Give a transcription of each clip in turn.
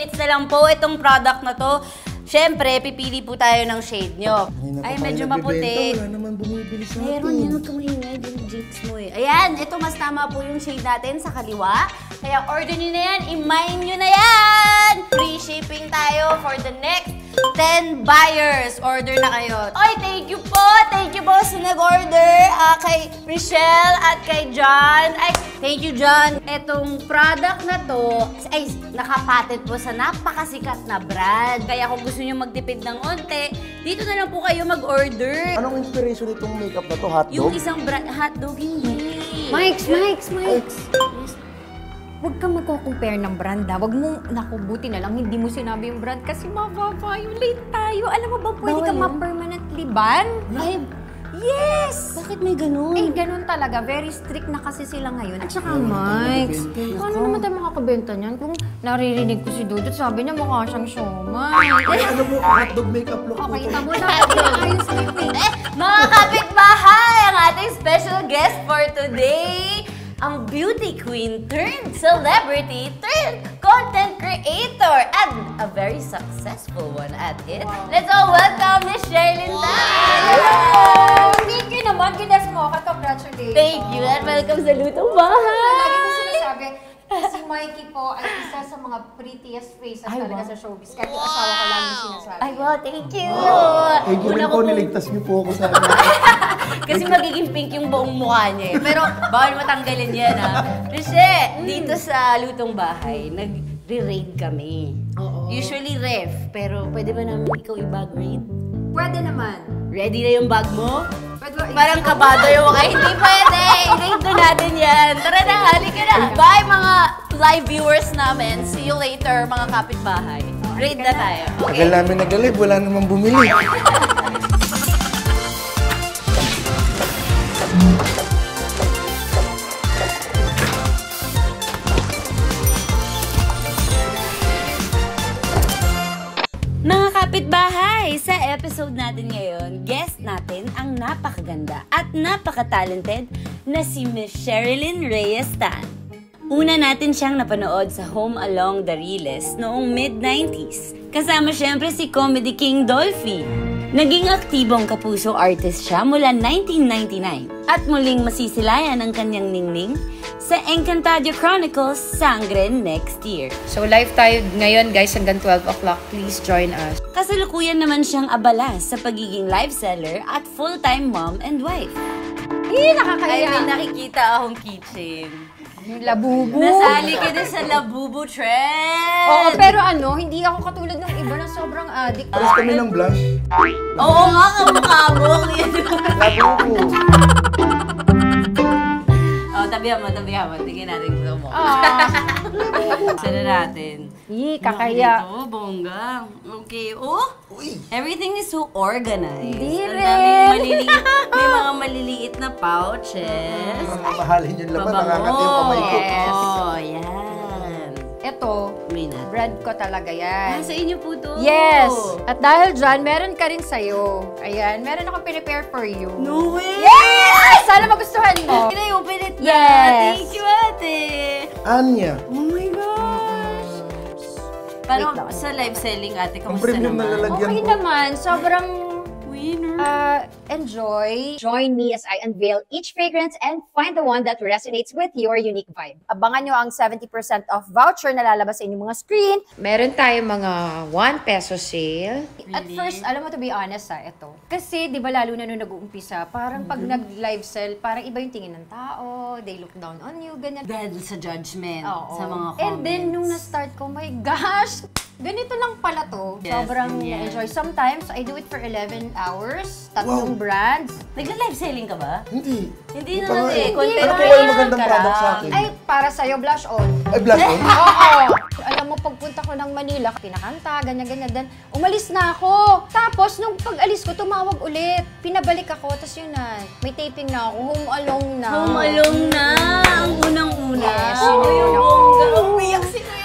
minutes na lang po itong product na to. Siyempre, pipili po tayo ng shade nyo. Ay, medyo maputi. Wala naman bumibili sa atin. Meron yun, huwag kang maingay. Yung jinx mo eh. Ayan, ito mas tama po yung shade natin sa kaliwa. Kaya order nyo na yan, i-mine nyo na yan! Free shipping tayo for the next 10 buyers. Order na kayo. Oy, thank you po! Thank you po sa nag-order. Kay Michelle at kay John. Ay, thank you, John. Etong product na to, ay, nakapatent po sa napakasikat na brand. Kaya kung gusto nyo magtipid ng onte, dito na lang po kayo mag-order. Anong inspiration itong makeup na to? Hotdog? Yung isang brand, hotdog hindi. Mike's. Huwag kang magko-compare ng brand ha. Huwag mo, naku, buti na lang hindi mo sinabi yung brand kasi mava-violate tayo. Alam mo ba, pwede ka ma-permanently ban? Ay, Yes! bakit may ganun? Eh, ganun talaga. Very strict na kasi sila ngayon. At saka, Mike's, paano naman tayo makakabenta niyan? Kung naririnig ko si Dudut, sabi niya mukha siyang siomay. Ay, ano mo, hotdog makeup look Okay, mo. tamo na. Ayos mo yung Mga kapitbahay, ang ating special guest for today, ang beauty queen turned celebrity turned content creator and a very successful one at it. Wow. Let's all welcome Miss Sherilyn Tan! Hello! Thank you naman, ginas mo ako. Congratulations. Thank you and welcome sa Lutong Bahay! Lagi ko sinasabi, si Mikey po ay isa sa mga prettiest faces talaga sa showbiz. Kahit yung asawa ko lang yung sinasabi. Ay, wow, thank you! Thank you rin po, niligtas niyo po ako sa akin. Kasi magiging pink yung buong mukha niya eh. Pero bawal matanggalin yan ha. Kasi dito sa Lutong Bahay, nag-re-raid kami. Usually ref, pero pwede ba namin ikaw i-bag raid? Pwede naman. Ready na yung bag mo? Pwede ba? Parang kabado yung mga hindi pwede. I-raid na natin yan. Tara na, halika na. Bye mga live viewers namin. See you later mga kapitbahay. Raid na tayo. Tagal namin nag-live, wala namang bumili. Mga kapitbahay, sa episode natin ngayon, guest natin ang napakaganda at napaka-talented na si Miss Sherilyn Reyes Tan. Una natin siyang napanood sa Home Along the Riles noong mid-90s. Kasama siyempre si Comedy King Dolphy. Naging aktibong kapuso artist siya mula 1999 at muling masisilayan ang kanyang ningning sa Encantadia Chronicles Sangre next year. So live tayo ngayon guys hanggang 12 o'clock. Please join us. Kasalukuyan naman siyang abala sa pagiging live seller at full-time mom and wife. Nakakaya. Ay, may nakikita akong kitchen. Yung labubu. Nasali ka na sa labubu trend! Oo, pero hindi ako katulad ng iba na sobrang addict. Pares kami ng blush. Oo nga, kamukha mo. Labubu. Tabihan mo. Tingnan natin kung mo. Sana natin. Kakaya. Ito, bongga. Okay, everything is so organized. Hindi Ang daming rin. maliliit, may mga maliliit na pouches. Mahalin yung laman, nangangat yung kamay ko. Yes. Oh, yan. Ito, May natin. bread ko talaga yan. Sa inyo po to. Yes! At dahil dyan, meron ka rin sa'yo. Ayan, meron akong prepare for you. No way! Yes! Sana magustuhan mo. Open it na. Yes. Thank you, ate. Anya. Oh my gosh. Paano sa live selling, ate? Ang Kamusta premium na naman? lalagyan Okay ko. naman, sobrang Winner. enjoy. Join me as I unveil each fragrance and find the one that resonates with your unique vibe. Abangan nyo ang 70% off voucher na lalabas sa inyong mga screen. Meron tayo mga 1 peso sale. At first, alam mo, to be honest ito. Kasi, di ba, lalo na nung nag-uumpisa, parang pag nag-live sell, parang iba yung tingin ng tao, they look down on you, ganyan. Dahil sa judgment, Oo. sa mga comments. And then, nung na-start ko, my gosh! Ganito lang pala to. Yes, Sobrang yes. na-enjoy. Sometimes, I do it for 11 hours. Tatlong brands. Nagla-live selling ka ba? Hindi. Hindi Pa naman nga eh. eh. Content Ano po creator yung magandang ka product sa lang. akin? Ay, para sa'yo, blush on. Ay, blush on? Oo! Alam mo, pagpunta ko ng Manila, pinakanta, ganyan-ganyan. Then, umalis na ako. Tapos, nung pag-alis ko, tumawag ulit. Pinabalik ako, tapos yun na. May taping na ako. Home alone na. Home alone na. Ang unang-una. Yes, Oh, yun yung na. bongga. Umiyak si Kuya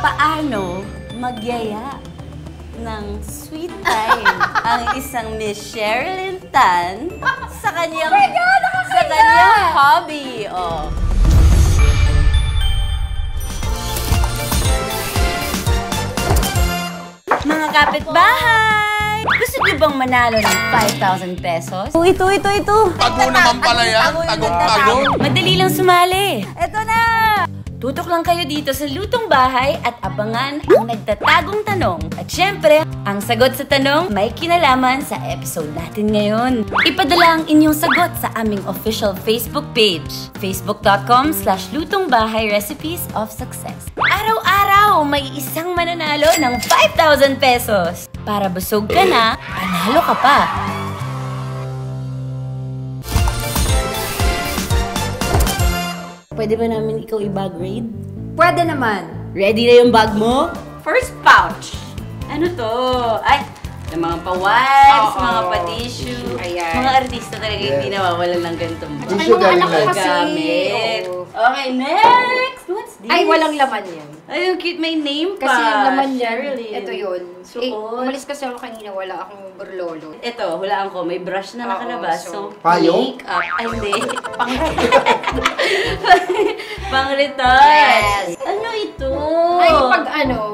Paano magyaya ng sweet time ang isang Miss Sherilyn Tan sa kanyang hobby? Oh. kapitbahay! Gusto niyo bang manalo ng 5,000 pesos? Ito. Tago naman pala yan. Tagong-tago. Madali lang sumali. Ito na! Tutok lang kayo dito sa Lutong Bahay at abangan ang nagtatagong tanong. At syempre, ang sagot sa tanong may kinalaman sa episode natin ngayon. Ipadala ang inyong sagot sa aming official Facebook page, facebook.com/lutongbahayrecipes of success. Araw-araw may isang mananalo ng 5,000 pesos. Para busog ka na, panalo ka pa. Pwede ba namin ikaw i-bag raid? Pwede naman. Ready na yung bag mo? First pouch. Ano to? Ay, yung mga pa-wipes, Oo. mga pa-tissue. Ayan. Mga artista talaga hindi nawawalan ng ganitong bag. Tissue mga galing anak ko live. kasi. Gamit. Oo. Okay, next! What's this? Ay, walang laman yan. Ay, yung cute, may name pa. Kasi yung laman niya, Sherilyn. ito yun. Suot. Umalis kasi ako kanina, wala akong burlolo. Ito, hulaan ko. May brush na Oo, nakalabas. so, Payong? Makeup. Ay, hindi. Pang-retouch. Yes. Ano ito? Ay,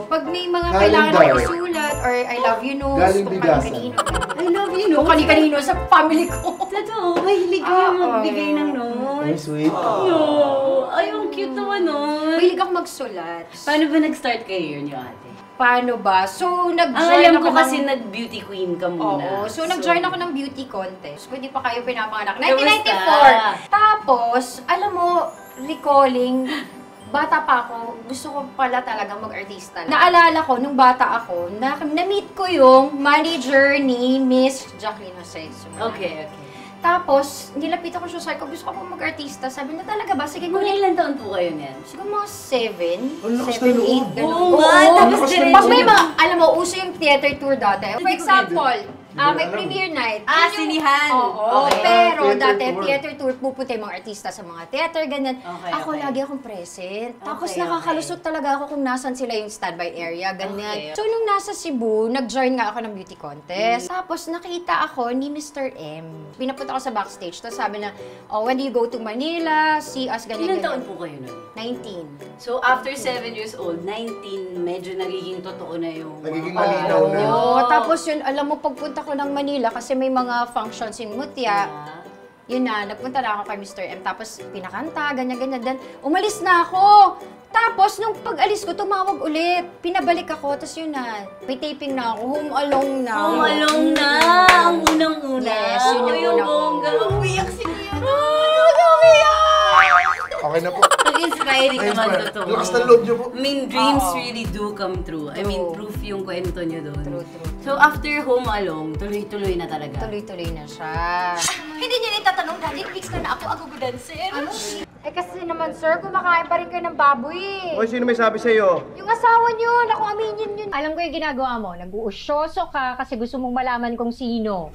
pag may mga Galing kailangan daw. na isulat, or I love you notes, Galing kung bigasan. kanino. I love you, no? Kung kanino sa family ko. Totoo, mahilig kayo Oo. magbigay ng Ay, notes. sweet. No. Ay, ang cute naman nun. Mahilig ako magsulat. Paano ba nag-start career niyo, ate? Paano ba? So, Ang nag-join alam ako ko kasi ng... nag-beauty queen ka muna. Oo. So, nag-join ako ng beauty contest. Kung di pa kayo pinapanganak. Kamusta? 1994. Tapos, alam mo, recalling, bata pa ako, gusto ko pala talaga mag-artista. Naalala ko, nung bata ako, na-meet ko yung manager ni Miss Jacqueline Jose. Okay. Tapos, nilapitan ko siya, sabi ko, gusto ko mag-artista. Sabi na talaga ba? Sige, Mga kunin. ilan taon po kayo niyan? Siguro mga 7, Ang lakas 7, ng loob. 8, gano'n. Oo nga, tapos lakas ng diretso. Pag may mga, alam mo, uso yung theater tour dati. For example, may alam. premiere night. Ah, Yun yung- sinihan. Oo, Okay. pero Theater dati, tour. theater tour, pupunta yung mga artista sa mga theater, ganyan. Okay, Ako okay. lagi akong present. Tapos Okay, nakakalusot talaga ako kung nasan sila yung standby area, ganyan. Okay. So, nung nasa Cebu, nag-join nga ako ng beauty contest. Tapos, nakita ako ni Mr. M. Pinapunta ako sa backstage. Tapos sabi na, oh, when you go to Manila, see us, Ilan ganyan, taon ganyan. po kayo nun? 19. So, after 7 years old, 19, medyo nagiging totoo na yung... Nagiging mga- malinaw na. Oo, tapos yun, alam mo, pagpunta ko ng Manila, kasi may mga functions in Mutya, yun na, nagpunta na ako kay Mr. M, tapos pinakanta, ganyan-ganyan. Then, umalis na ako. Tapos, nung pag-alis ko, tumawag ulit. Pinabalik ako, tapos yun na, may taping na ako, home alone na. Home alone na! Ang unang-una. Yes, yun yung Ay, una ko. bongga. Umiyak si Kuya. Okay na po. Nag-inspiring naman Ay, totoo. lakas ng loob niyo po. I mean, dreams Oo. really do come true. I mean, True. proof yung kwento niyo doon. True. So, after Home Alone, tuloy-tuloy na talaga. Tuloy-tuloy na siya. Hindi niya itatanong, Daddy, mix na ako agugudansin. Ano? Eh kasi naman, sir, kumakain pa rin kayo ng baboy eh. Oy, sino may sabi sa'yo? Yung asawa niyo, naku, aminin yun. Alam ko yung ginagawa mo, nag-uusyoso ka kasi gusto mong malaman kung sino.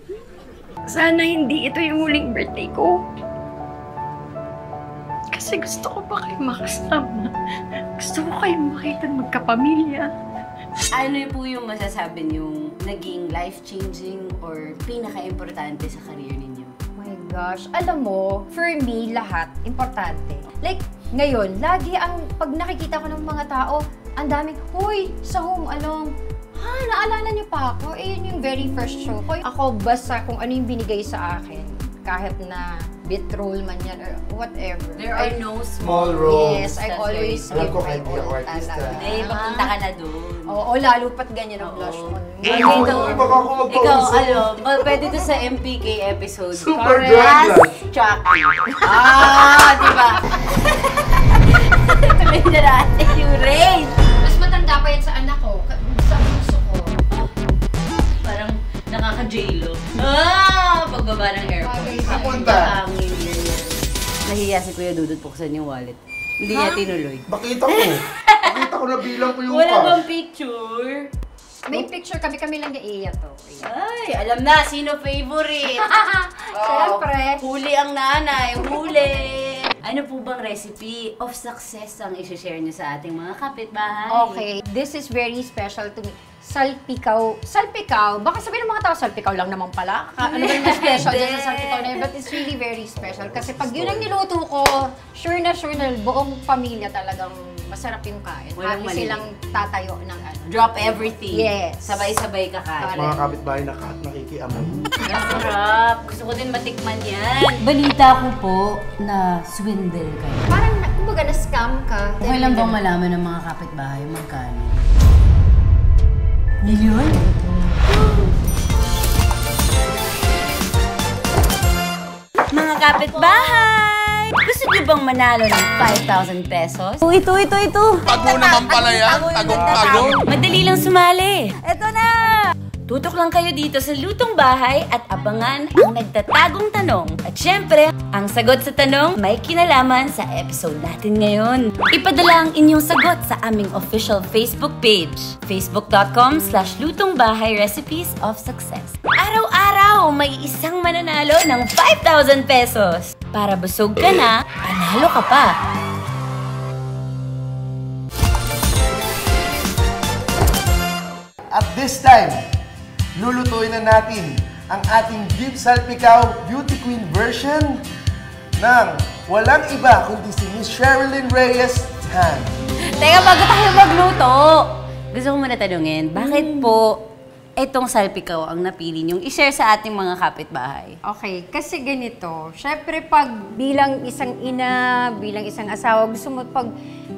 Sana hindi ito yung huling birthday ko. Kasi gusto ko pa kayo makasama. Gusto ko kayong makita magkapamilya. Ano po yung masasabi niyong naging life-changing or pinaka-importante sa career ninyo? My gosh, alam mo, for me, lahat, importante. Like, ngayon, lagi ang, pag nakikita ko ng mga tao, ang daming, huy, sa Home Alone. Ha, naalala niyo pa ako? Eh, yun yung very first show ko. Ako, basta kung ano yung binigay sa akin, kahit na bit role man yan or whatever. There are no small Small roles. Yes, I That's always Alam give ko my kahit di ako all artista. talaga. Eh, papunta ka na doon. Oo, lalo pat ganyan ang blush Oo. mo. Ay, Ikaw- baka ako magpausap. Ikaw, ano, pwede to sa MPK episode. Super As dry blush. Chucky. Di ba? Tuloy na natin yung rain. Mas matanda pa yan sa anak ko, sa puso ko. Parang nakaka-jailo. Pagbaba ng airport. Papunta. Hangin yun. Nahiya si Kuya Dudut buksan yung wallet. Hindi niya tinuloy. Bakita ko. Bakita ko na bilang ko yung Wala cash. bang picture? May picture kami lang ni Iya to. Ay, alam na, sino favorite? Siyempre. Huli ang nanay, huli! Ano po bang recipe of success ang isi-share niyo sa ating mga kapitbahay? Okay, this is very special to me. Salpikaw. Salpikaw. Baka sabihin ng mga tao, salpikaw lang naman pala. Ano ba yung mas special dyan sa salpikaw na yun? But it's really very special. Kasi pag yun ang niluto ko, sure na buong pamilya talagang masarap yung kain. Walang Lagi silang tatayo ng ano. Drop everything. Yes. Sabay-sabay kakain. Mga kapitbahay nakikiamoy. Ang sarap. Gusto ko din matikman yan. Balita ko po na swindle kayo. Parang, kumbaga, na-scam ka. Okay lang bang malaman ng mga kapitbahay magkano? Milyon? Mga kapitbahay! Gusto niyo bang manalo ng 5,000 pesos? Ito. Tago naman pala yan. Tagong-tago. Madali lang sumali. Ito na! Tutok lang kayo dito sa Lutong Bahay at abangan ang nagtatagong tanong. At syempre, ang sagot sa tanong may kinalaman sa episode natin ngayon. Ipadala ang inyong sagot sa aming official Facebook page, facebook.com/lutongbahayrecipes of success. Araw-araw may isang mananalo ng 5,000 pesos. Para busog ka na, panalo ka pa. At this time, lulutuin na natin ang ating beef salpicao beauty queen version ng walang iba kundi si Miss Sherilyn Reyes Tan. Teka, bago tayo magluto, gusto ko muna tanungin, bakit po itong salpicao ang napili niyong i-share sa ating mga kapitbahay? Okay, kasi ganito. Syempre, pag bilang isang ina, bilang isang asawa, gusto mo pag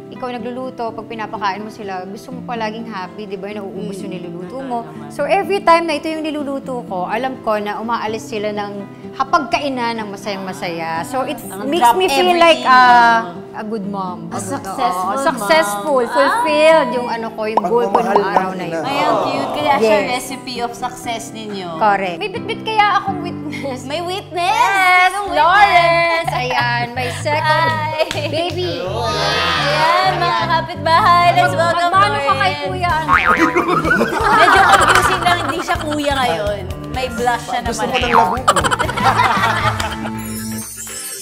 ikaw nagluluto, pag pinapakain mo sila, gusto mo palaging happy, di ba? Nauubos yung niluluto mo. So, every time na ito yung niluluto ko, alam ko na umaalis sila ng hapagkainan ng masayang-masaya. So, it makes me feel like a good mom. A successful mom. Successful, fulfilled yung ano ko, yung goal ko ng Pagmamahal araw ng na ina. yun. Ay, ang cute. Kaya siya Yes. recipe of success ninyo. Correct. May bit-bit kaya akong witness. May witness! Yes, Anong Lawrence! Ayan, my second Hi. baby. Ayan, mga kapitbahay. Let's welcome Magmano ka kay Lawrence. Kuya? Medyo confusing lang, hindi siya kuya ngayon. May blush siya na Gusto mo pala. ng labuko.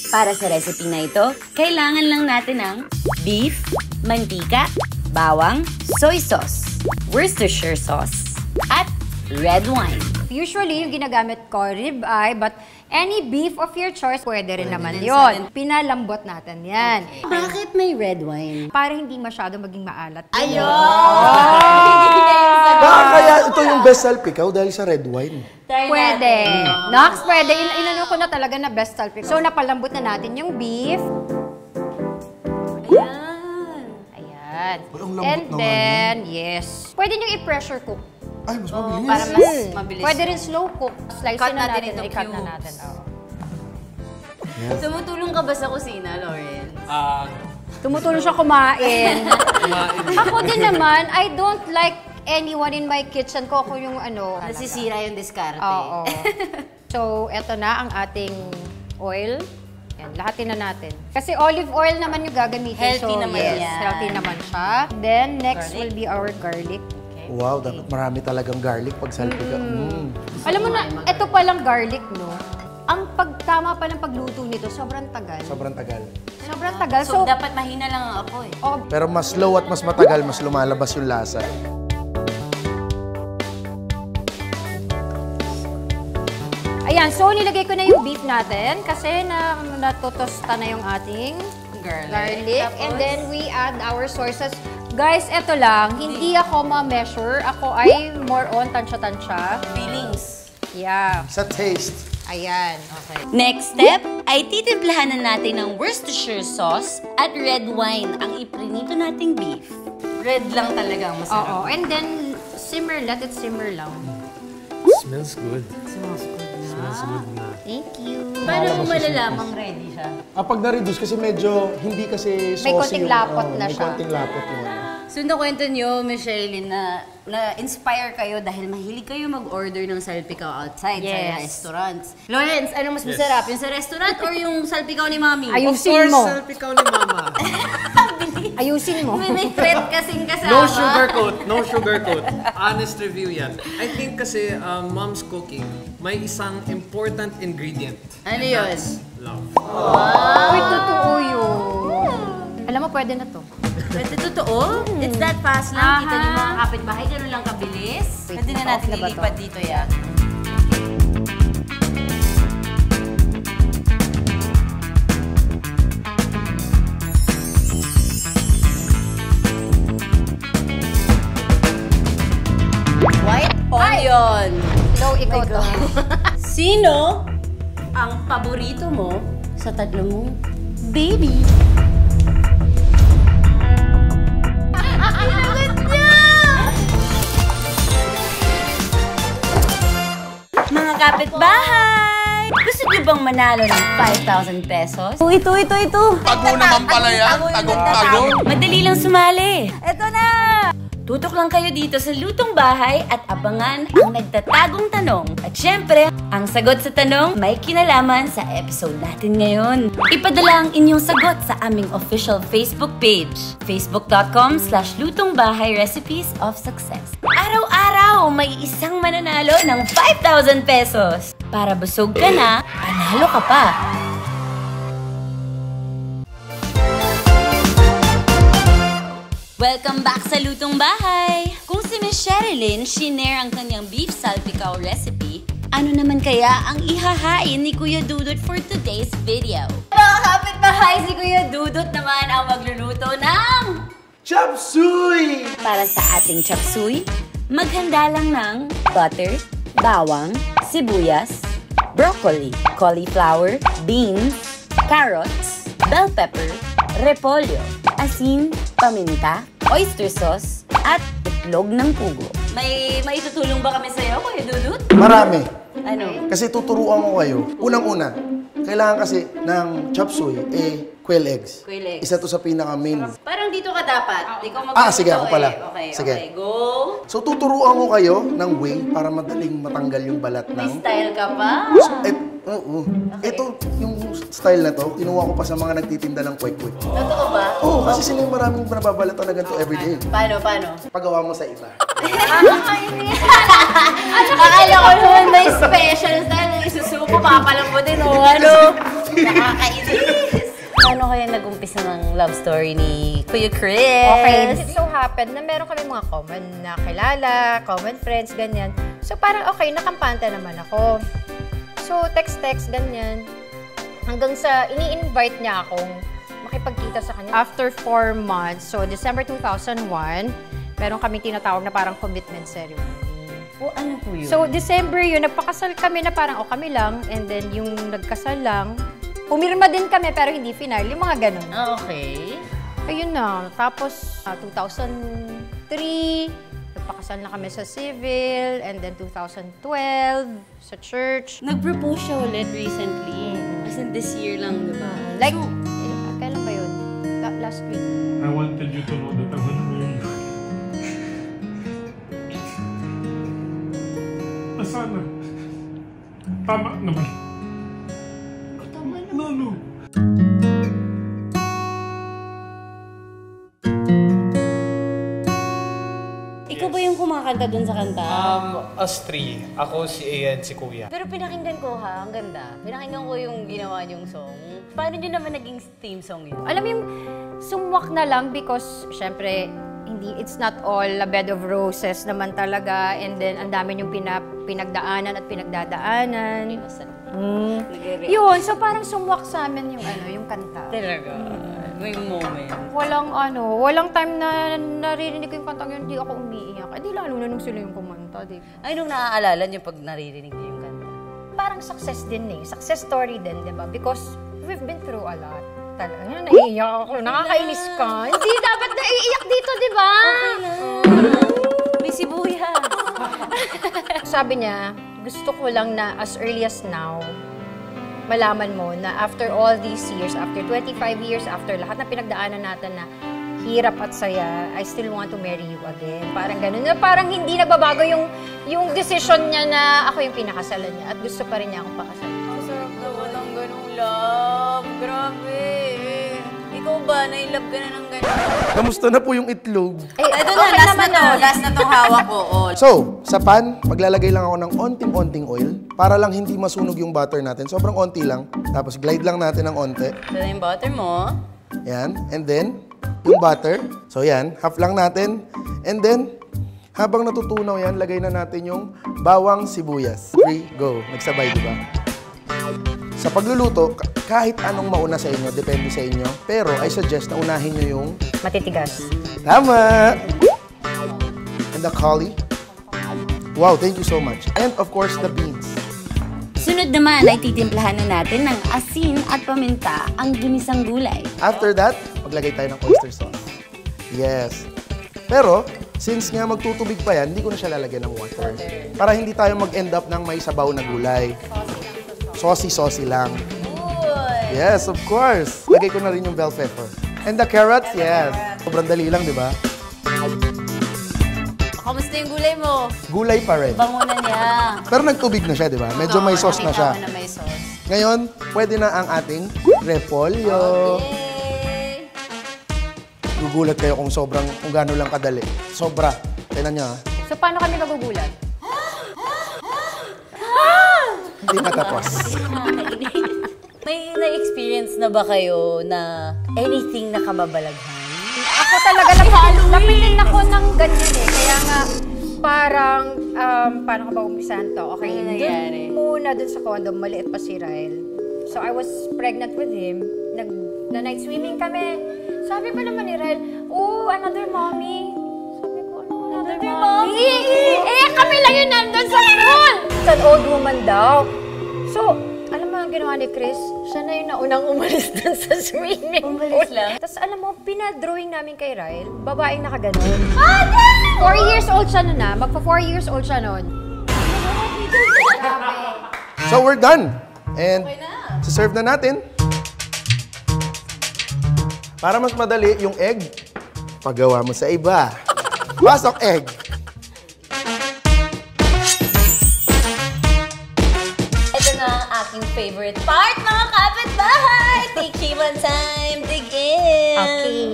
Para sa recipe na ito, kailangan lang natin ng beef, mantika, bawang, soy sauce, Worcestershire sauce, at red wine. Usually, yung ginagamit ko, ribeye, but any beef of your choice, pwede rin naman din yon. sa Pinalambot natin yan. Bakit may red wine? Para hindi masyado maging maalat. Baka kaya ito yung best salpicao dahil sa red wine. Pwede. Nox, pwede. Inano ko na talaga na best salpicao. So, napalambot na natin yung beef. Ayan. Ayan. Ay, ang lambot And naman then, yes. Pwede nyo i-pressure cook. Ay, mas mabilis. Para mas mabilis. Pwede rin slow cook. Slice Cut na natin natin. into I-cut na cubes. natin. Oo. Tumutulong ka ba sa kusina, Lawrence? Tumutulong siya kumain. Ako din naman, I don't like anyone in my kitchen ko. Ako yung ano. Nasisira yung diskarte. Oo. So, eto na ang ating oil. Yan, lahatin na natin. Kasi olive oil naman yung gagamitin. Healthy so, naman yes, yan. healthy naman siya. Then, next Garlic. will be our garlic. Wow, dapat marami talagang garlic pag salpicao. Alam mo na, ito palang garlic, no? Ang pagtama pa ng pagluto nito, sobrang tagal. Sobrang tagal. Sobrang tagal. So, So, dapat mahina lang ang apoy. oh, Pero mas slow at mas matagal, mas lumalabas yung lasa. ayan. So, nilagay ko na yung beef natin kasi natutosta na yung ating garlic. Tapos? And then, we add our sources. Guys, eto lang. Hindi ako ma-measure. Ako ay more on tansya-tansya. Feelings. Yeah. Sa taste. Ayan. Okay. Next step ay titimplahan na natin ng Worcestershire sauce at red wine ang iprinito nating beef. Red lang talaga ang masarap. Oo. And then, simmer. Let it simmer lang. Smells good. Smells good na. Thank you. Paano mo malalamang ready siya? Pag na-reduce kasi medyo hindi kasi saucy May konting lapot na may siya. konting lapot yung ano. So, nakwento nyo, Miss Sherilyn, na-inspire kayo dahil mahilig kayo mag-order ng salpicao outside sa Yes. restaurants. Lawrence, ano mas masarap? Yung sa restaurant or yung salpicao ni Mami? Ayusin mo. Salpicao ni Mama. Ayusin mo. May threat kasing kasama. No sugarcoat. No sugarcoat. Honest review yan. I think kasi mom's cooking, may isang important ingredient. Ano And yun? that's love. Uy, totoo yun. Alam mo, pwede na to. Pwede totoo? It's that fast lang. Kita niyo mga kapitbahay, ganun lang kabilis. Wait, Pwede na natin off na ba to? ilipat dito yan. yun. No, ikaw to. Sino ang paborito mo sa tatlo mong baby? Sinagot niya! Mga kapitbahay! Gusto niyo bang manalo ng 5,000 pesos? Ito. Tago naman pala yan. Tago. Madali lang sumali. Ito na! Tutok lang kayo dito sa Lutong Bahay at abangan ang nagtatagong tanong. At syempre, ang sagot sa tanong may kinalaman sa episode natin ngayon. Ipadala ang inyong sagot sa aming official Facebook page, facebook.com/lutongbahayrecipes of success. Araw-araw may isang mananalo ng 5,000 pesos. Para busog ka na, panalo ka pa. Welcome back sa Lutong Bahay! Kung si Miss Sherilyn shinare ang kanyang beef salpicao recipe, ano naman kaya ang ihahain ni Kuya Dudut for today's video? Mga kapitbahay, si Kuya Dudut naman ang magluluto ng Chop Suey! Para sa ating chop suey, maghanda lang ng butter, bawang, sibuyas, broccoli, cauliflower, beans, carrots, bell pepper, repolyo, asin, paminta, oyster sauce, at itlog ng pugo. May maitutulong ba kami sa'yo, Kuya Dudut? Marami. Ano? Kasi tuturuan ko kayo. Unang-una, kailangan kasi ng chop suey, quail eggs. Quail eggs. Isa to sa pinaka-main. Parang dito ka dapat. Ikaw magluto Sige, ako pala. Okay, Sige. okay, go. So, tuturuan ko kayo ng way para madaling matanggal yung balat May ng... style ka pa? Oo. Ito, yung style na to, kinuha ko pa sa mga nagtitinda ng kwek-kwek. Totoo ba? Oo, kasi sila yung maraming nababalatan na ganito everyday. Paano? Pagawa mo sa iba. Akala ko naman may special style. Isusuko, papalambutin o ano. Nakakainis. Paano kaya nag-umpisa ng love story ni Kuya Chris? Okay, it so happened na meron kami mga common na kilala, common friends, ganyan. So parang okay, nakampante naman ako. So text, ganyan. Hanggang sa ini-invite niya akong makipagkita sa kanya. After 4 months, so December 2001, meron kami tinatawag na parang commitment ceremony. O ano po yun? So December yun, nagpakasal kami na parang kami lang, and then yung nagkasal lang, pumirma din kami pero hindi final, yung mga ganun. Okay. Ayun na. Tapos, 2003, nagpakasal na kami sa civil, and then 2012, sa church. Nag-propose siya ulit recently. As in this year lang, di ba? Like, kailan ba yun? Last week. I wanted you to know that I'm gonna marry you. Sana. Tama naman. Tama naman. No. Ikaw ba yung kumakanta dun sa kanta? Us three. Ako, si Ian, si Kuya. Pero pinakinggan ko ha, ang ganda. Pinakinggan ko yung ginawa niyong song. Paano niyo naman naging theme song yun? Alam mo yung sumwak na lang because, syempre, it's not all a bed of roses naman talaga. And then, ang dami yung pinagdaanan at pinagdadaanan. Yun, so parang sumwak sa amin yung kanta. Talaga? May moment. Walang time na naririnig ko yung kantang yun, hindi ako umiiyak. Di lalo na nung sila yung kumanta, di ba? Ay, nung naaalala niyo pag naririnig niyo yung kanta? Parang success din success story din, di ba? Because we've been through a lot. Talaga, naiiyak ako. Nakakainis ka. Hindi dapat naiiyak dito, di ba? Okay lang. May sibuyas. Sabi niya, gusto ko lang na as early as now, malaman mo na after all these years, after 25 years, after lahat na pinagdaanan natin na hirap at saya, I still want to marry you again. Parang ganun. Parang hindi nagbabago yung decision niya na ako yung pinakasalan niya at gusto pa rin niya akong pakasalan. Masarap naman ang ganung love. Grabe. Ikaw ba? Nailove ka na ng ganun? Kamusta na po yung itlog? Ito na, last na tong hawak ko. So, sa pan, maglalagay lang ako ng onting-onting oil para lang hindi masunog yung butter natin. Sobrang onti lang. Tapos glide lang natin ng onti. Ito na yung butter mo. Yan. And then, yung butter. So yan, half lang natin. And then, habang natutunaw yan, lagay na natin yung bawang sibuyas. 3, go. Nagsabay, di ba? Sa pagluluto, kahit anong mauna sa inyo, depende sa inyo. Pero I suggest na unahin nyo yung... Matitigas. Tama! And the cauli. Wow, thank you so much. And of course, the beans. Sunod naman ay titimplahan na natin ng asin at paminta ang ginisang gulay. After that, maglagay tayo ng oyster sauce. Yes. Pero, since nga magtutubig pa yan, hindi ko na siya lalagyan ng water. Para hindi tayo mag-end up ng may sabaw na gulay. Saucy lang. Yes, of course. Lagay ko na rin yung bell pepper. And the carrots, yes. Sobrang dali lang, di ba? Kamusta yung gulay mo? Gulay pa rin. Bango na niya. Pero nagtubig na siya, di ba? Medyo may sauce na siya. Nakita mo na may sauce. Ngayon, pwede na ang ating repolyo. Okay. Gugulat kayo kung gano'n lang kadali. Sobra. Tignan niyo, ha? So, paano kami magugulat? Hindi natapos. May na-experience na ba kayo na anything na kababalaghan? Ako talaga, napilin ako ng ganyan eh. Kaya nga, parang, paano ka ba umpisahan to? Okay, Ano nangyari? dun sa condo, maliit pa si Ryle. So, I was pregnant with him. Na-night swimming kami. Sabi pa naman ni Ryle, oh, another mommy. Sabi ko, another mommy? Kami lang yun nandun sa pool! It's an old woman daw. So, alam mo ang ginawa ni Chris? Siya na yung naunang umalis dun sa swimming pool. Umalis lang? Tapos alam mo, pinadrawing namin kay Ryle, babaeng nakaganon. 4 years old siya nun na. Magpa 4 years old siya nun. So, we're done. And, serve na natin. Para mas madali, yung egg, pagawa mo sa iba. Pasok egg. Ito na ang aking favorite part, mga kapitbahay! Take Chiman time, dig in! Okay.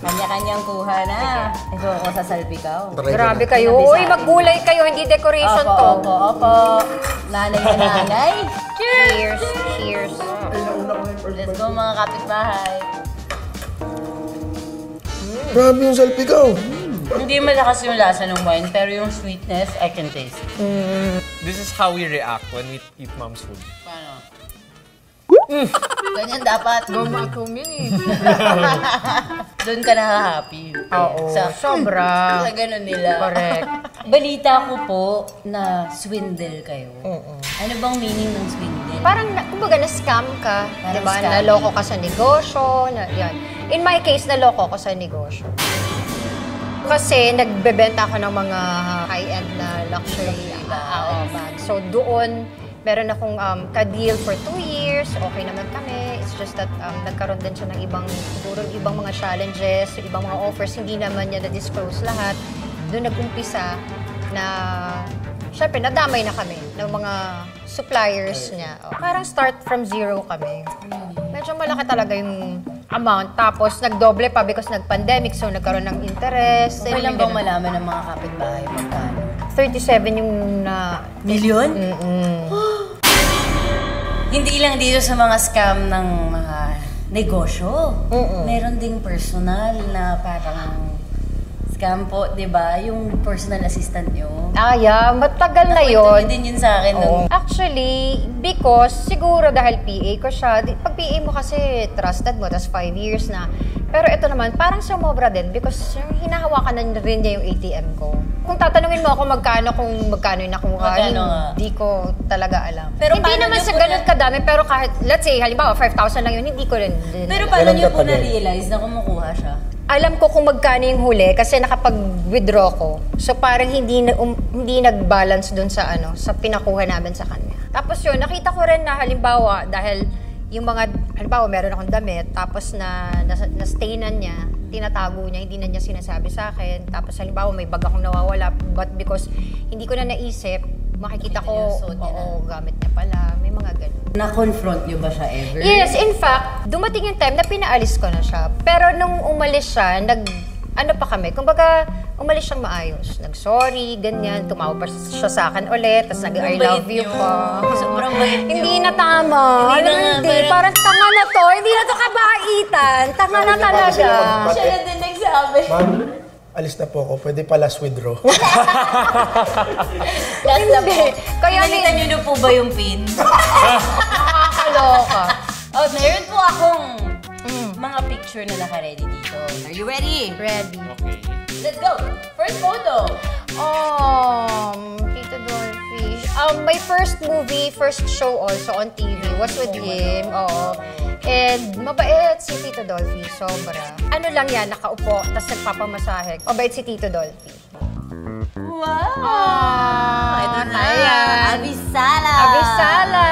Kanya-kanyang kuha na. Ito ako sa salpikaw. Grabe kayo. Uy, maggulay kayo, hindi decoration to. Opo. Nanay na nanay. Cheers. Cheers. Let's go, mga kapitbahay. Grabe yung salpikaw. Hindi malakas yung lasa ng wine, pero yung sweetness, I can taste. This is how we react when we eat mom's food. Paano? Ganyan dapat. Doon ka na-happy. Oo, sobra. Sa ganun nila. Correct. Balita ko po na swindle kayo. Ano bang meaning ng swindle? Parang, kumbaga, na-scam ka. Parang Diba? scam. Naloko ka sa negosyo. Yan. In my case, naloko ko sa negosyo. Kasi nagbebenta ako ng mga high-end na luxury bags. So doon, meron akong ka-deal for 2 years. Okay naman kami. It's just that nagkaroon din siya ng siguro ibang mga challenges, ibang mga offers. Hindi naman niya na-disclose lahat. Doon nag-umpisa na, syempre, nadamay na kami ng mga suppliers niya. Parang start from zero kami. Medyo malaki talaga yung amount. Tapos nagdoble pa because nag-pandemic, so nagkaroon ng interest. Okay lang bang malaman ng mga kapitbahay magkano? 37 yung na... Million? Hindi lang dito sa mga scam ng mga negosyo. Meron ding personal na parang scam po, di ba? Yung personal assistant nyo. Yeah, matagal na Nakwento yun. din yun sa akin. nung- Actually, because siguro dahil PA ko siya, pag PA mo kasi trusted mo, tas 5 years na. Pero ito naman, parang sumobra din because hinahawakan na rin niya yung ATM ko. Kung tatanungin mo ako kung magkano yung nakuha, Magkano nga? hindi ko talaga alam. Pero hindi paano naman niyo sa po ganun kadami, pero kahit, let's say, halimbawa, 5,000 lang yun, hindi ko rin. Pero paano nyo po na-realize na kumukuha siya? Alam ko kung magkano yung huli kasi nakapag-withdraw ko. So parang hindi nag-balance dun sa sa pinakuha namin sa kanya. Tapos yun, nakita ko rin na halimbawa dahil yung halimbawa meron akong damit tapos na-stainan niya, tinatago niya, hindi na niya sinasabi sa akin. Tapos halimbawa may bag akong nawawala but because hindi ko na naisip, makikita ko, gamit niya pala. May mga ganun. Na-confront nyo ba siya ever? Yes, in fact, dumating yung time na pinaalis ko na siya. Pero nung umalis siya, ano pa kami, kumbaga, umalis siyang maayos. Nag-sorry, ganyan, tumawag pa siya sa akin ulit, tapos nag-I love you pa. Sobrang bait nyo. Hindi na tama. Hindi na nga, Hindi, parang tanga na to. Hindi na to kabaitan. Tanga na talaga. Siya na din nagsabi. Ma'am, alis na po ako. Pwede pa last withdraw. Last na po. Kaya Nalitan nyo na po ba yung pin? Nakakaloka. Oh, meron po akong mga picture na naka-ready dito. Are you ready? Ready. Okay. Let's go! First photo! Tito Dolphy. My first movie, first show also on TV was with him. Oo. And mabait si Tito Dolphy, sobra. Ano lang yan, nakaupo, tapos nagpapamasahe. Mabait si Tito Dolphy. Wow! Ito na. Abisala! Abisala!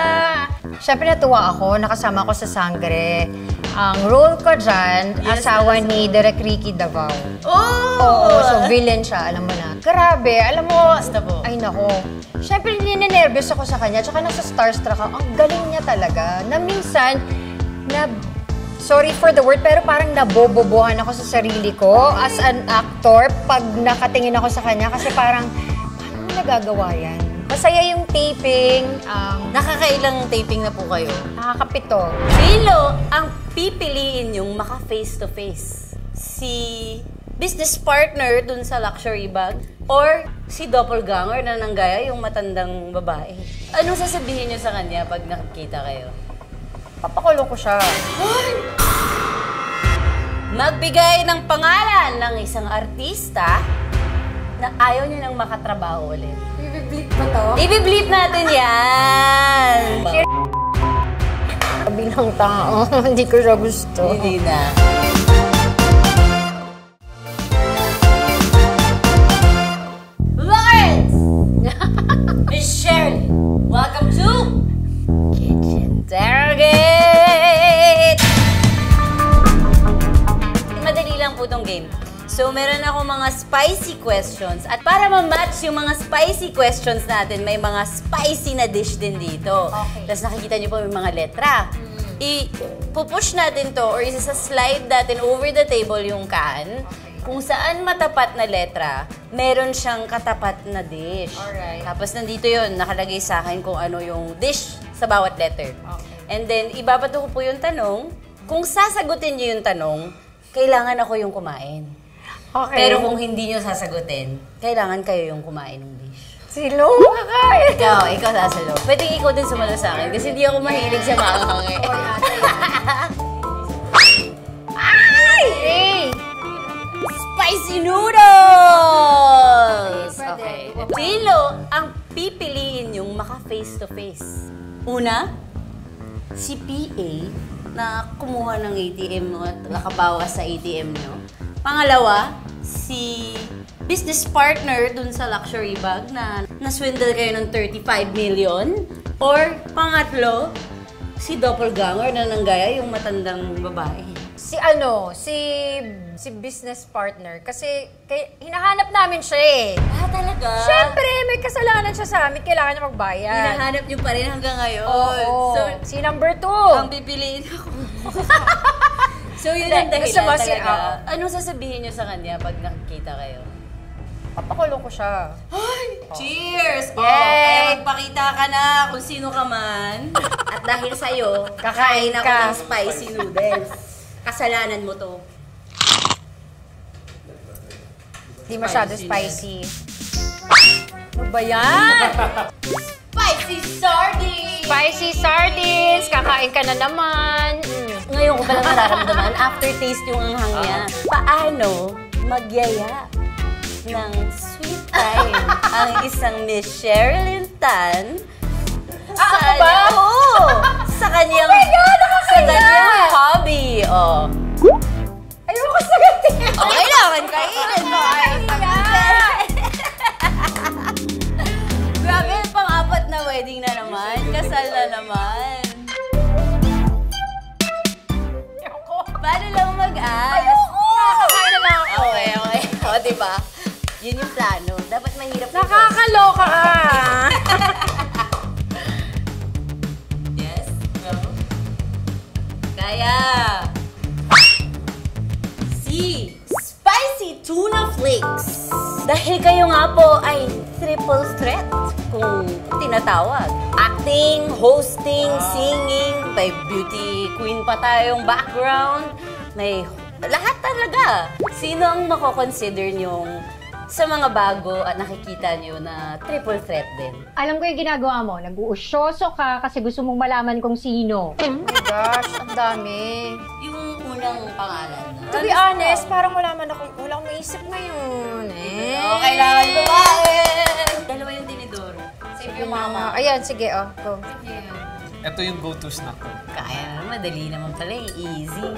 Siyempre natuwa ako, nakasama ko sa Sangre. Ang role ko dyan, asawa ni Direk Ricky Davao. Oo, so villain siya, alam mo na. Grabe, alam mo, ay nako. Siyempre, ninenervyos ako sa kanya, tsaka nasa starstruck ako. Ang galing niya talaga, na minsan, sorry for the word, pero parang nabobobohan ako sa sarili ko as an actor pag nakatingin ako sa kanya kasi parang, paano mo nagagawa yan? Masaya yung taping. Nakakailang taping na po kayo? Nakakapito. Sino ang pipiliin yung maka-face-to-face? Si business partner dun sa luxury bag? Or si doppelganger na nanggaya yung matandang babae? Anong sasabihin niyo sa kanya pag nakikita kayo? Papakulong ko siya. Magbigay ng pangalan ng isang artista na ayaw niyo nang makatrabaho ulit. Ibiblip ba to? Ibiblip natin yan! Bilang tao, hindi ko siya gusto. Hindi na. Lawrence! Miss Shirley, welcome to Kitchen Interrogate! Madali lang po tong game. So, meron ako mga spicy questions. At para ma-match yung mga spicy questions natin, may mga spicy na dish din dito. Okay. Tapos nakikita niyo po may mga letra. I-pupush natin to or isa-slide natin over the table yung can. Kung saan matapat na letra, meron siyang katapat na dish. Alright. Tapos nandito yun, nakalagay sa akin kung ano yung dish sa bawat letter. Okay. And then, ibabato ko po yung tanong. Kung sasagutin niyo yung tanong, kailangan ako yung kumain. Okay. Pero kung hindi nyo sasagutin, kailangan kayo yung kumain ng dish. Silo? Kakain! Ikaw sasalo. Pwede ikaw din sumalo sa akin kasi hindi ako mahilig sa maanghang eh. Ay! Hey! Spicy noodles! Okay. Sino ang pipiliin yung maka-face-to-face? Una, si PA na kumuha ng ATM mo at nakabawas sa ATM nyo. Pangalawa, si business partner dun sa luxury bag na naswindle kayo ng 35 million. Or pangatlo, si doppelganger na nanggaya yung matandang babae. Si business partner. Kasi hinahanap namin siya eh. Talaga? Siyempre, may kasalanan siya sa amin. Kailangan niya magbayad. Hinahanap niyo pa rin hanggang ngayon. Oo. So, si number 2. ang pipiliin ako. So, yun ang dahilan Gusto mo talaga. Anong sasabihin niyo sa kanya pag nakikita kayo? Papakulong ko siya. Cheers! Yay! Kaya magpakita ka na kung sino ka man. At dahil sa'yo, kakain ako ka. ng spicy noodles. Kasalanan mo to. Di masyado spicy. Ano ba yan? Spicy sardines! Spicy sardines! Kakain ka na naman. Ngayon ko palang nararamdaman, aftertaste yung anghang niya. Paano magyaya ng sweet time ang isang Miss Sherilyn Tan sa kanyang hobby. Ayoko sagutin. Kailangan kainin mo. Grabe, pang-apat na wedding na naman. Kasal na naman. Paano lang mag-ask? Ayoko! Nakakain na lang ako. Okay. O, diba? Yun yung plano. Dapat mahirap. Nakakaloka ka. Yes? No? Kaya... Si Spicy Tuna Flakes. Dahil kayo nga po ay triple threat kung tinatawag. Acting, hosting, singing, may beauty queen pa tayong background, may lahat talaga. Sino ang mako-consider nyong sa mga bago at nakikita nyo na triple threat din? Alam ko yung ginagawa mo. Nag-uusyoso ka kasi gusto mong malaman kung sino. Oh my gosh, ang dami. Yung unang pangalan. To be honest, parang wala akong maisip ngayon. mama. Ayan, sige, go. Ito yung go-to snack ko. Kaya naman, madali naman pala easy.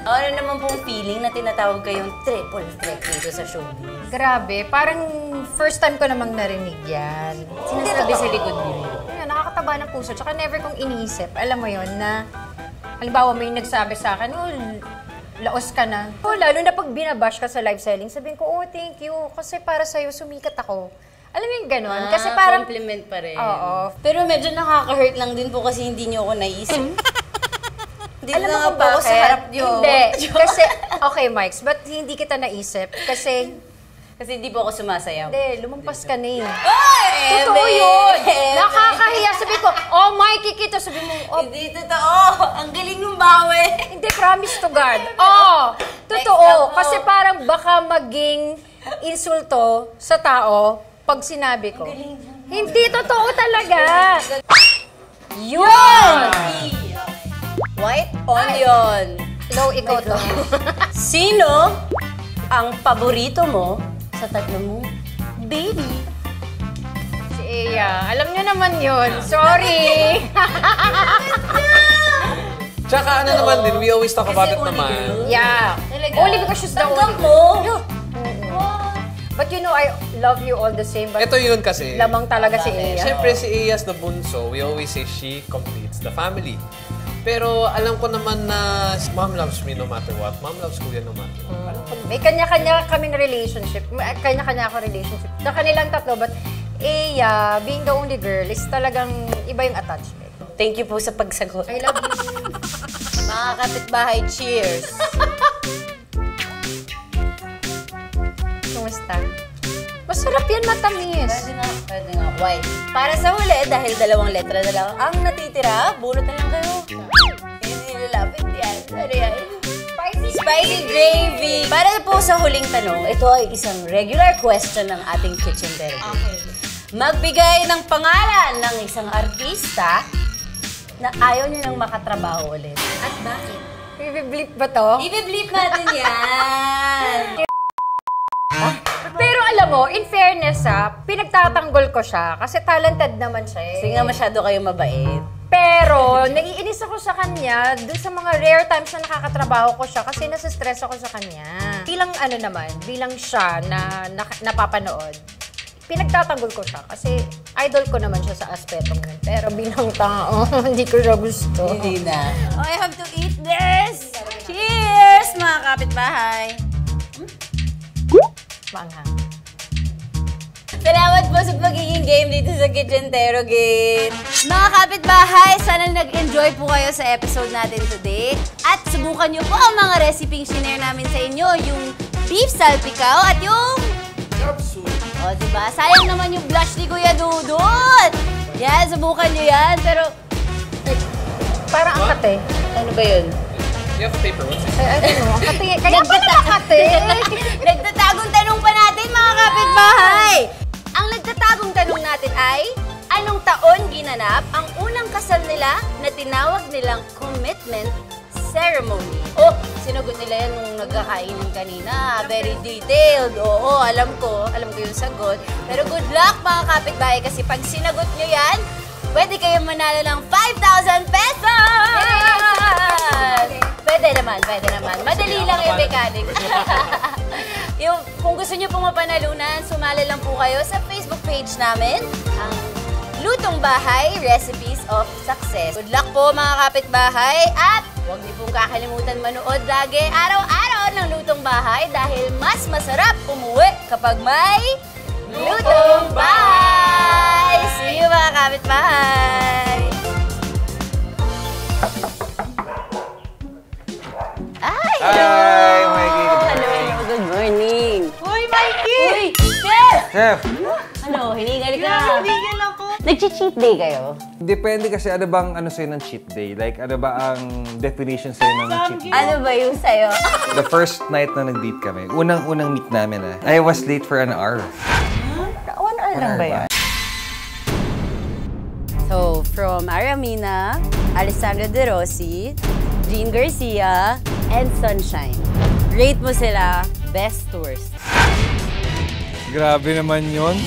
Ano naman pong feeling na tinatawag kayong triple threat dito sa showbiz? Grabe, parang first time ko namang narinig yan. Sinasabi sa likod niyo. Ayun, nakakataba ng puso. Tsaka never kong iniisip. Alam mo yon na, halimbawa may nagsabi sa akin, laos ka na. Lalo na pag binabash ka sa live selling, sabihin ko, thank you. Kasi para sa'yo, sumikat ako. Alam mo yung gano'n? Kasi parang... compliment pa rin. Oo. Pero medyo nakaka-hurt lang din po kasi hindi niyo ako naisip. Hindi Alam mo na kung po ako sa bakit? harap niyo. Hindi. Kasi, okay, Mikes, but hindi kita naisip. Kasi hindi po ako sumasayaw. hindi, lumampas ka na eh. Ay! Totoo yun! Nakakahiya. Sabi ko, Mikey, kita. Sabi mo, Hindi totoo. Ang galing ng bawi. hindi, promise to God. Totoo. Next up, Kasi parang baka maging insulto sa tao pag sinabi ko. Hindi totoo talaga. Yun! White onion. Low, ikaw to. Sino ang paborito mo sa tatlo mong baby? Si Eya. Alam nyo naman yun. Sorry. Tsaka ano naman din, we always talk about it naman. Yeah. Talaga? Only because she's the Tanggap only. mo? But you know, I love you all the same. But Ito yun kasi. lamang talaga si Eya. Siyempre si Eya's the bunso, we always say she completes the family. Pero alam ko naman na mom loves me no matter what. Mom loves kuya no matter what. May kanya-kanya kaming relationship. Kanya-kanya ako relationship. Na kanilang tatlo, but Eya, being the only girl, is talagang iba yung attachment. Thank you po sa pagsagot. I love you. Mga kapitbahay, cheers! Kumusta? Masarap yan, matamis. Pwede nga. Why? Para sa huli, dahil 2 letra na lang ang natitira, bunot na lang kayo. Hindi nilalapit yan. Ano yan? Spicy gravy! Para po sa huling tanong, ito ay isang regular question ng ating kitchen therapy. Okay. Magbigay ng pangalan ng isang artista na ayaw niya nang makatrabaho ulit. At bakit? I-bleep ba to? I-bleep natin yan! Pero alam mo, in fairness pinagtatanggol ko siya kasi talented naman siya eh. Kasi nga masyado kayo mabait. Pero, naiinis ako sa kanya dun sa mga rare times na nakakatrabaho ko siya kasi nasa-stress ako sa kanya. Bilang ano naman, bilang siya na napapanood, pinagtatanggol ko siya kasi idol ko naman siya sa aspetong yun. Pero bilang tao, hindi ko siya gusto. Hindi na. Oh, I have to eat this! Cheers, mga kapitbahay! Maanghang. Salamat po sa pagiging game dito sa Kitchen Terrogate. Mga kapitbahay, sana nag-enjoy po kayo sa episode natin today. At subukan nyo po ang mga recipe sinare namin sa inyo. Yung beef salpicao at yung... Chopsuey. O, diba? Sayang naman yung blush ni Kuya Dudut. Yan, subukan nyo yan. Pero... Parang ang kate. Ano ba yun? You have a paper, what's it? Ano, ang kate. Kaya pala ang kate. Nagtatagong tanong pa natin, mga kapitbahay! Ang nagtatagong tanong natin ay, anong taon ginanap ang unang kasal nila na tinawag nilang commitment ceremony? Oh, sinagot nila yan nung nagkakainin kanina. Very detailed. Oo, alam ko yung sagot. Pero good luck, mga kapitbahay, kasi pag sinagot nyo yan, pwede kayo manalo ng 5,000 pesos! Pwede naman. Madali lang yung mechanics. Kung gusto nyo pong mapanalunan, sumali lang po kayo sa Facebook page namin, ang Lutong Bahay Recipes of Success. Good luck po, mga kapitbahay, at huwag niyo pong kakalimutan manood lagi araw-araw ng Lutong Bahay dahil mas masarap umuwi kapag may Lutong Bahay! See you, mga kapitbahay! Hi, Mikey. Hello, good morning. Hoy, Mikey! Uy, Chef! Chef! Ano, hinigal ka? Hinigal ako. Nag-cheat day kayo? Depende kasi ano bang ano sa'yo ng cheat day? Like, ano ba ang definition sa'yo ng cheat day? Ano ba yung sa'yo? The first night na nag-date kami, unang meet namin I was late for an hour. 1 hour lang ba yun? So, from Aramina, Alessandro De Rossi, Jean Garcia, and Sunshine. Rate mo sila, best tours. Grabe naman yun.